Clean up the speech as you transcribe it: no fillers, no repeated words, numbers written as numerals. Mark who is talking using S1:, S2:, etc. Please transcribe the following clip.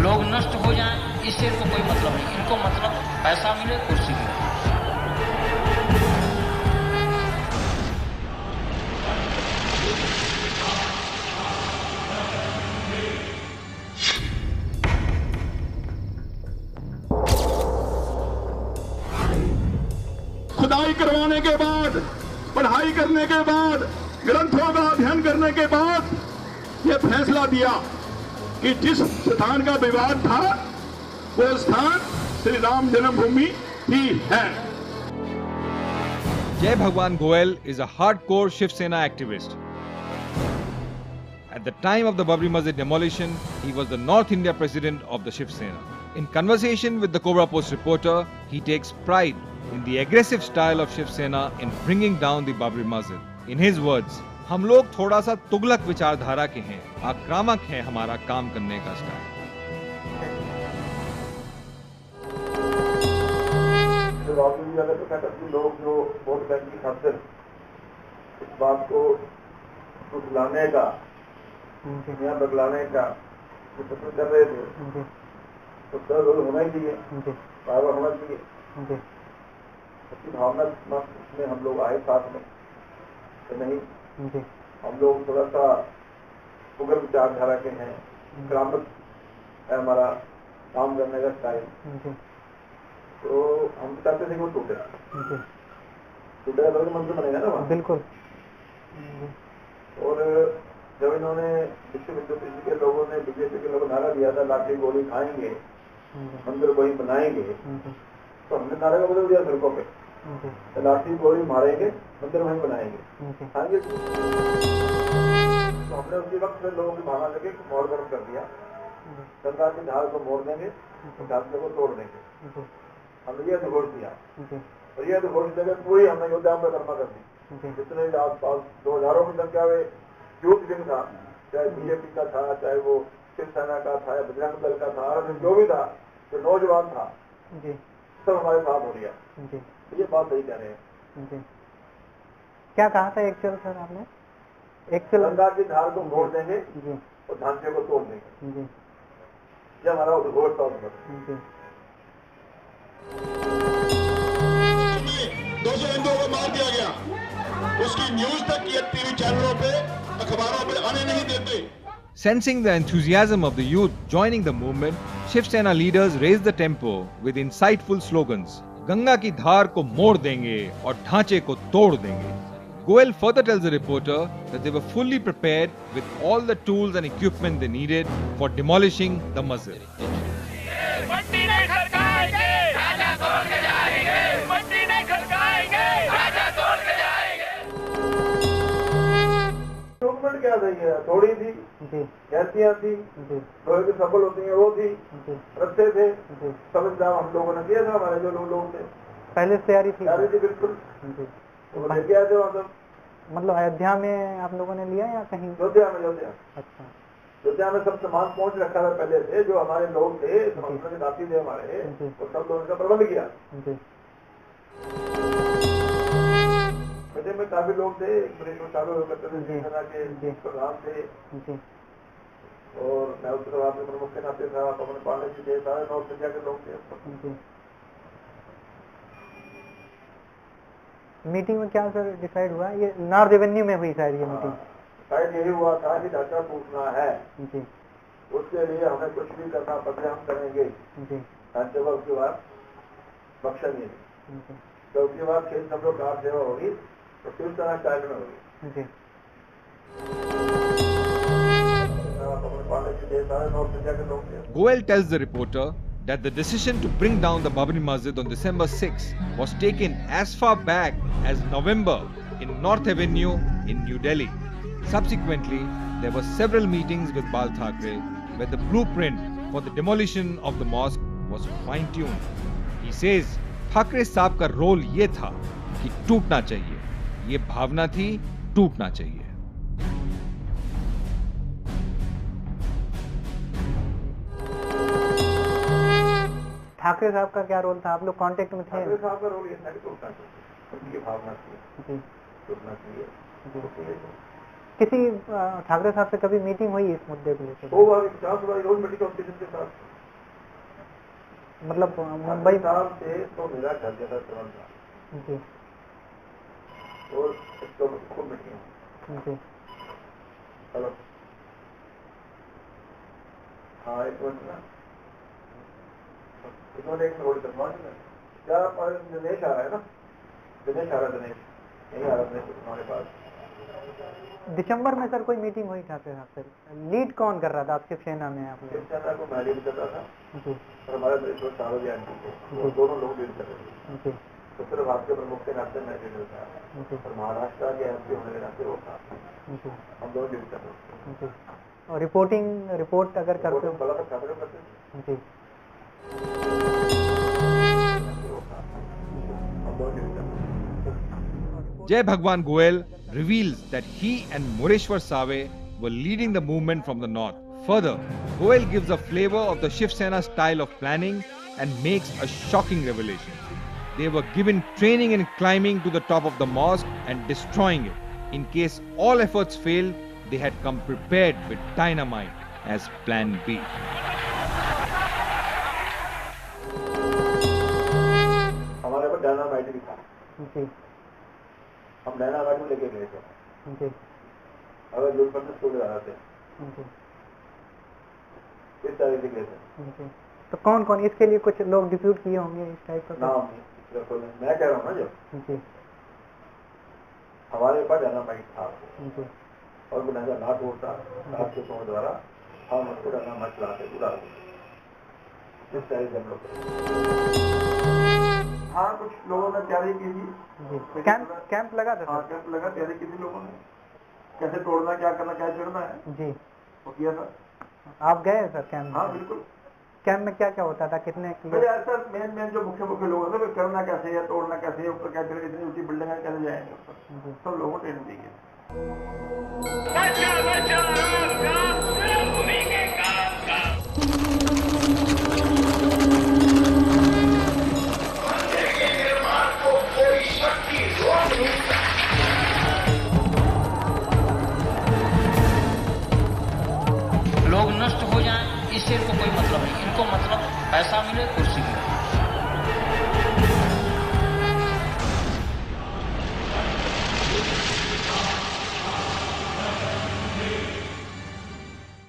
S1: लोग नष्ट हो जाएं इससे इनको कोई मतलब नहीं, इनको मतलब पैसा मिले, कुर्सी मिले।
S2: खुदाई करवाने के बाद, पढ़ाई करने के बाद, ग्रंथों का अध्ययन करने के बाद यह फैसला दिया कि जिस स्थान का विवाद था वो स्थान श्री राम जन्मभूमि ही है।
S3: Jai Bhagwan Goel is a hardcore Shiv Sena activist. At the time of the Babri Masjid demolition, he was the North India president of the Shiv Sena. In conversation with the Cobra Post reporter, he takes pride in the aggressive style of Shiv Sena in bringing down the Babri Masjid. In his words, हम लोग थोड़ा सा तुगलक विचारधारा के हैं, आक्रामक है हमारा काम करने का स्टाइल।
S2: लोग जो वोट बैंक की खातिर इस बात को सुधलाने का या बदलाने का प्रयत्न कर रहे थे, तो सब होना ही चाहिए, बराबर होना चाहिए। उसकी भावना में हम लोग आए साथ में, तो नहीं हम लोग थोड़ा सा उग्र विचारधारा के हैं, आक्रामक है हमारा काम करने का स्टाइल, तो हम चाहते थे कि वो टूटेगा तो मंत्र बनेगा ना वहाँ।
S4: बिल्कुल।
S2: और जब इन्होंने विश्व विद्यापीठ के लोगों ने, बीजेपी के लोगों ने नारा दिया था लाठी गोली खाएंगे, मंदिर वही बनाएंगे, तो हमने नारे का बदल दिया सड़कों पे, लाठी गोली मारेंगे, मंदिर वहीं बनाएंगे, खाएंगे। तो हमने उसी वक्त में लोगों की भावना लगे मोड़ गर्म कर दिया, सरकार की ढाल को मोड़ देंगे, ढांचे को तोड़ देंगे। हमने ये घोष दिया और ये घोष देकर पूरी हमने योद्धा में कर्मा कर दी। जितने आस पास 2000 की संख्या में यूथ विंग था, चाहे बीजेपी का था, चाहे वो शिवसेना का था, या बजरंग दल का था, जो भी था, जो नौजवान था, सब हमारे साथ हो गया। ये बात सही कह रहे हैं।
S4: क्या कहा था एक्चुअल सर आपने? एक्चुअल
S2: सरकार की धार को मोड़ देंगे और ढांचे को तोड़ देंगे, ये हमारा उद्घोष था। 200 हिंदुओं को मार दिया गया, उसकी न्यूज तक ये टीवी चैनलों पे, अखबारों पे आने नहीं देते।
S3: Sensing the enthusiasm of the youth joining the movement, Shiv Sena leaders raised the tempo with insightful slogans. Ganga की धार को मोड़ देंगे और ढांचे को तोड़ देंगे. Goel further tells the reporter that they were fully prepared with all the tools and equipment they needed for demolishing the masjid.
S2: क्या थी, थोड़ी थी, कैसियाँ थी, लोहे की सफल होती है वो थी, रस्ते थे, सब इंतजाम हम लोगों ने किया था, हमारे जो लोग थे
S4: पहले से तैयारी थी
S2: बिल्कुल। तो लेके आए थे वहाँ सब।
S4: मतलब अयोध्या में आप लोगों ने लिया या कहीं?
S2: अयोध्या।
S4: अच्छा,
S2: अयोध्या में सब सामान पहुँच रखा था पहले से, जो हमारे लोग थे, साथी थे हमारे, वो सब लोगों का प्रबंध किया। में काफी लोग थे, प्रधान थे, और मैं उत्तर भारत में प्रमुख के नाते था, पवन पांडे जी थे, सारे नॉर्थ इंडिया के लोग थे।
S4: मीटिंग में क्या सर डिसाइड हुआ? ये नॉर्थ रेवेन्यू में हुई शायद ये मीटिंग।
S2: शायद यही हुआ था कि ढांचा टूटना है, उसके लिए हमें कुछ भी करना पड़े हम करेंगे। ढांचे को उसके बाद बख्शेंगे, तो उसके बाद खेल सब लोग कार सेवा होगी, तो किस तरह स्टाइल में होगी।
S3: Goel tells the reporter that the decision to bring down the Babri Masjid on December 6 was taken as far back as November in North Avenue in New Delhi. Subsequently, there were several meetings with Bal Thackeray where the blueprint for the demolition of the mosque was fine-tuned. He says, Thackeray साहब का role ये था कि टूटना चाहिए, ये भावना थी टूटना चाहिए।
S4: ठाकरे साहब का क्या रोल था, आप लोग कांटेक्ट में थे?
S2: ठाकरे साहब का रोल ये था कि टूटना चाहिए, उनकी भावना थी
S4: जी
S2: टूटना चाहिए।
S4: जी। किसी ठाकरे साहब से कभी मीटिंग हुई इस मुद्दे को लेकर?
S2: 2 बार 50 बार रोज मेडिकल ऑफिसर के साथ,
S4: मतलब मुंबई
S2: ठाकरे साहब से तो मेरा घर जैसा संबंध था
S4: जी
S2: और इसको खूब मीटिंग।
S4: जी
S2: हेलो, हाँ एक मिनट ना, इन्होंने एक रोड करवा क्या दिनेश आ रहा है ना, दिनेश आ रहा है, दिनेश नहीं आ रहा, दिनेश हमारे पास।
S4: दिसंबर में सर कोई मीटिंग हुई ठाकरे साहब से? लीड कौन कर रहा था? आप शिवसेना में आप लोग?
S2: शिवसेना को मैं लीड कर रहा था
S4: जी
S2: और हमारे दो चारों भी आंटी थे, वो दोनों लोग लीड कर रहे थे।
S4: जी
S2: उत्तर भारत के प्रमुख के नाते मैं लीडर था
S4: जी
S2: और महाराष्ट्र के एमपी होने के नाते वो था,
S4: जी
S2: हम दोनों लीड कर रहे थे।
S4: जी। और रिपोर्ट अगर करते हो?
S2: बोला था ठाकरे करते थे,
S4: जी
S2: वो था, हम दोनों लीड कर रहे थे।
S3: Jai Bhagwan Goel reveals that he and Mureshwar Save were leading the movement from the north. Further, Goel gives a flavor of the Shiv Sena style of planning and makes a shocking revelation. They were given training in climbing to the top of the mosque and destroying it. In case all efforts failed, they had come prepared with dynamite as plan B.
S2: हमारे पास dynamite भी था,
S4: जी
S2: हम dynamite में लेके गए थे,
S4: जी
S2: अगर दूर पर से जा रहे थे,
S4: जी
S2: इस तरह से गए थे।
S4: जी। तो कौन कौन इसके लिए कुछ लोग डिप्यूट किए होंगे इस टाइप का?
S2: नाम मैं कह रहा हूँ ना, जब
S4: जी
S2: हमारे पास डायनामाइट था
S4: जी
S2: और वो नजर ना टूटता, आपके सोच द्वारा हम उसको डायनामाइट चलाते उड़ा देते, इस तरह से हम लोग। हाँ, कुछ लोगों ने तैयारी की थी,
S4: जी। कैंप लगा था?
S2: हाँ कैंप लगा, तैयारी की थी लोगों ने, कैसे तोड़ना, क्या करना, क्या चढ़ना है,
S4: जी
S2: वो किया था।
S4: आप गए सर कैंप?
S2: हाँ बिल्कुल।
S4: कैंप में क्या क्या होता था? कितने
S2: मेरे ऐसा मेन जो मुख्य लोग होते हैं, करना कैसे है, तोड़ना कैसे है, ऊपर कैसे इतनी ऊंची बिल्डिंग है, कैसे जाएंगे ऊपर, सब लोगों को ट्रेनिंग दी गई।
S1: लोग नष्ट हो जाएं इससे इनको कोई मतलब नहीं, इनको मतलब पैसा मिले, कुर्सी मिले।